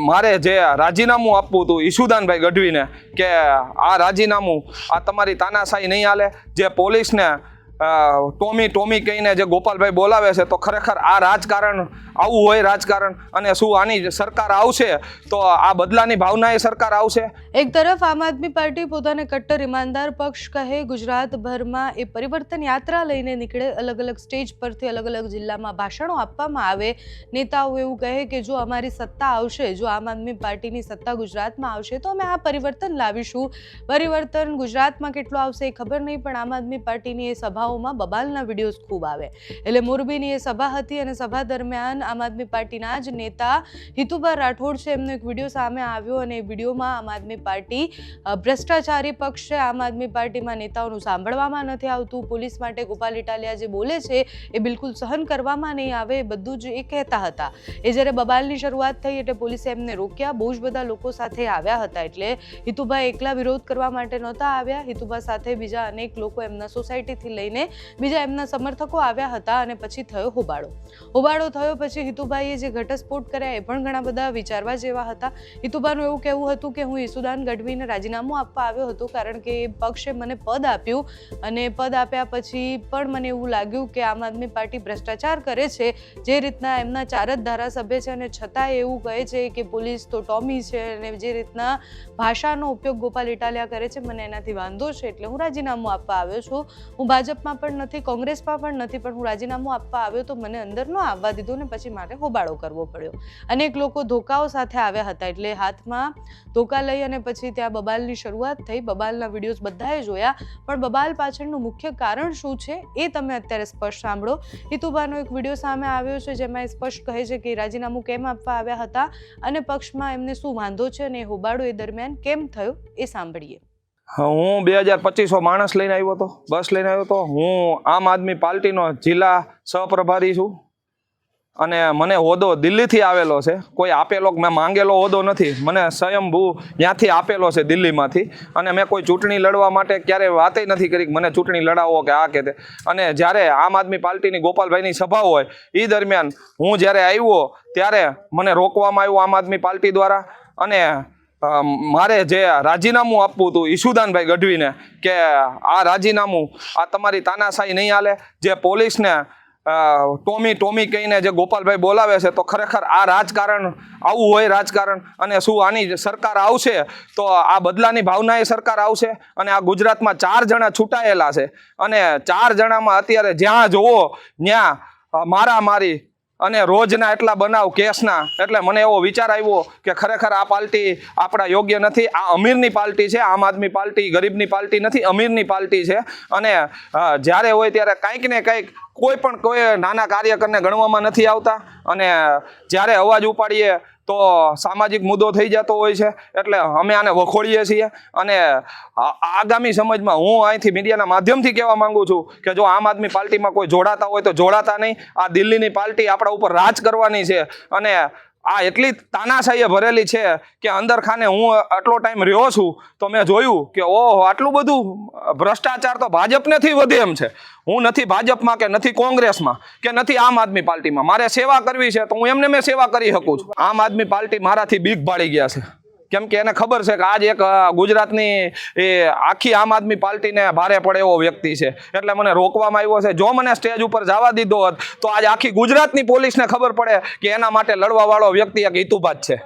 મારે જે રાજીનામું આપવું હતું ઈશુદાનભાઈ ગઢવીને કે આ રાજીનામું આ તમારી તાનાશાહી નહીં હાલે, જે પોલીસને ટોમી કહીને જે ગોપાલભાઈ બોલાવે છે, તો ખરેખર આ રાજકારણ આવું હોય રાજકારણ, અને શું આની સરકાર આવશે તો આ બદલાની ભાવનાએ સરકાર આવશે? એક તરફ આમ આદમી પાર્ટી પોતાને કટ્ટર ઈમાનદાર પક્ષ કહે, ગુજરાતભરમાં એ પરિવર્તન યાત્રા લઈને નીકળે, અલગ અલગ સ્ટેજ પરથી અલગ અલગ જિલ્લામાં ભાષણો આપવામાં આવે, નેતાઓ એવું કહે કે જો અમારી સત્તા આવશે, જો આમ આદમી પાર્ટીની સત્તા ગુજરાતમાં આવશે તો અમે આ પરિવર્તન લાવીશું. પરિવર્તન ગુજરાતમાં કેટલું આવશે એ ખબર નહીં, પણ આમ આદમી પાર્ટીની એ સભાઓમાં બબાલના વિડીયોઝ ખૂબ આવે. એટલે મોરબીની એ સભા હતી અને સભા દરમિયાન આમ આદમી પાર્ટીના જ નેતા હિતુભા રાઠોડ છે, એમનો એક વિડીયો સામે આવ્યો અને એ વિડીયોમાં આમ આદમી પાર્ટી ભ્રષ્ટાચારી પક્ષ છે, આમ આદમી પાર્ટીમાં નેતાઓનું સાંભળવામાં નથી આવતું, પોલીસ માટે ગોપાલ ઇટાલિયા જે બોલે છે એ બિલકુલ સહન કરવામાં નહીં આવે, એ બધું જ એ કહેતા હતા. એ જ્યારે બબાલની શરૂઆત થઈ એટલે પોલીસે એમને રોક્યા, બહુ જ બધા લોકો સાથે આવ્યા હતા, એટલે હિતુભા એકલા વિરોધ કરવા માટે નહોતા આવ્યા, હિતુભા સાથે બીજા અનેક લોકો એમના સોસાયટીથી લઈને બીજા એમના સમર્થકો આવ્યા હતા અને પછી થયો હોબાળો થયો. પછી હિતુભાઈએ જે ઘટસ્ફોટ કર્યા એ પણ ઘણા બધા વિચારવા જેવા હતા. હિતુભાનું એવું કહેવું હતું કે હું ઈશુદાન ગઢવીને રાજીનામું આપવા આવ્યો હતો કારણ કે પક્ષે મને પદ આપ્યું અને પદ આપ્યા પછી પણ મને એવું લાગ્યું કે આમ આદમી પાર્ટી ભ્રષ્ટાચાર કરે છે, જે રીતના એમના 4 જ ધારાસભ્ય છે અને છતાં એવું કહે છે કે પોલીસ તો ટોમી છે, અને જે રીતના ભાષાનો ઉપયોગ ગોપાલ ઇટાલિયા કરે છે, મને એનાથી વાંધો છે, એટલે હું રાજીનામું આપવા આવ્યો છું. હું ભાજપમાં પણ નથી, કોંગ્રેસમાં પણ નથી, પણ હું રાજીનામું આપવા આવ્યો તો મને અંદર ન આવવા દીધું ને પછી મારે હોબાળો કરવો પડ્યો. અનેક લોકો ધોકાઓ સાથે આવ્યા હતા, એટલે હાથમાં ધોકા લઈ અને પછી ત્યાં બબાલની શરૂઆત થઈ. બબાલના વિડીયોઝ બધાએ જોયા, પણ બબાલ પાછળનું મુખ્ય કારણ શું છે એ તમે અત્યારે સ્પષ્ટ સાંભળો. હિતુભાનો એક વિડીયો સામે આવ્યો છે જેમાં એ સ્પષ્ટ કહે છે કે રાજીનામું કેમ આપવા આવ્યા હતા અને પક્ષમાં એમને શું વાંધો છે અને હોબાળો એ દરમિયાન કેમ થયો એ સાંભળીએ. હું 2025 માણસ લઈને આવ્યો હતો, બસ લઈને આવ્યો હતો. હું આમ આદમી પાર્ટીનો જિલ્લા સહપ્રભારી છું અને મને હોદ્દો દિલ્હીથી આવેલો છે, કોઈ આપેલો મેં માંગેલો હોદ્દો નથી, મને સ્વયંભૂ ત્યાંથી આપેલો છે દિલ્હીમાંથી, અને મેં કોઈ ચૂંટણી લડવા માટે ક્યારેય વાતે નથી કરી કે મને ચૂંટણી લડાવો કે આ કે તે. અને જ્યારે આમ આદમી પાર્ટીની ગોપાલભાઈની સભા હોય એ દરમિયાન હું જ્યારે આવ્યો ત્યારે મને રોકવામાં આવ્યું આમ આદમી પાર્ટી દ્વારા, અને મારે જે રાજીનામું આપવું હતું ઈશુદાનભાઈ ગઢવીને કે આ રાજીનામું આ તમારી તાનાશાહી નહીં હાલે, જે પોલીસને ટોમી કહીને જે ગોપાલભાઈ બોલાવે છે, તો ખરેખર આ રાજકારણ આવું હોય રાજકારણ, અને શું આની સરકાર આવશે તો આ બદલાની ભાવનાએ સરકાર આવશે? અને આ ગુજરાતમાં 4 જણા છૂટાયેલા છે અને 4 જણામાં અત્યારે જ્યાં જોવો ત્યાં મારામારી અને રોજના એટલા બનાવ કેસના, એટલે મને એવો વિચાર આવ્યો કે ખરેખર આ પાર્ટી આપણા યોગ્ય નથી. આ અમીરની પાર્ટી છે, આમ આદમી પાર્ટી ગરીબની પાર્ટી નથી, અમીરની પાર્ટી છે. અને જ્યારે હોય ત્યારે કંઈક ને કંઈક કોઈ નાના કાર્યકરને ગણવામાં નથી આવતા, અને જ્યારે અવાજ ઉપાડીએ તો સામાજિક મુદ્દો થઈ જતો હોય છે, એટલે અમે આને વખોડીએ છીએ. અને આગામી સમયમાં હું અહીંથી મીડિયાના માધ્યમથી કહેવા માંગુ છું કે જો આમ આદમી પાર્ટીમાં કોઈ જોડાતા હોય તો જોડાતા નહીં. આ દિલ્હીની પાર્ટી આપણા ઉપર રાજ કરવાની છે, અને આ એટલી તાનાશાહીએ ભરેલી છે કે અંદર ખાને હું આટલો ટાઈમ રહ્યો છું તો મેં જોયું કે ઓહો, આટલું બધું ભ્રષ્ટાચાર તો ભાજપનેથી વધે એમ છે. હું નથી ભાજપમાં કે નથી કોંગ્રેસમાં કે નથી આમ આદમી પાર્ટીમાં, મારે સેવા કરવી છે તો હું એમને મેં સેવા કરી શકું છું. આમ આદમી પાર્ટી મારાથી બીક ભાળી ગયા છે, કેમ કે એને ખબર છે કે આજ એક ગુજરાતની એ આખી આમ આદમી પાર્ટીને ભારે પડે એવો વ્યક્તિ છે, એટલે મને રોકવામાં આવ્યો છે. જો મને સ્ટેજ ઉપર જવા દીધો હોત તો આજ આખી ગુજરાતની પોલીસને ખબર પડે કે એના માટે લડવાવાળો વ્યક્તિ એક હિતુભા જ છે.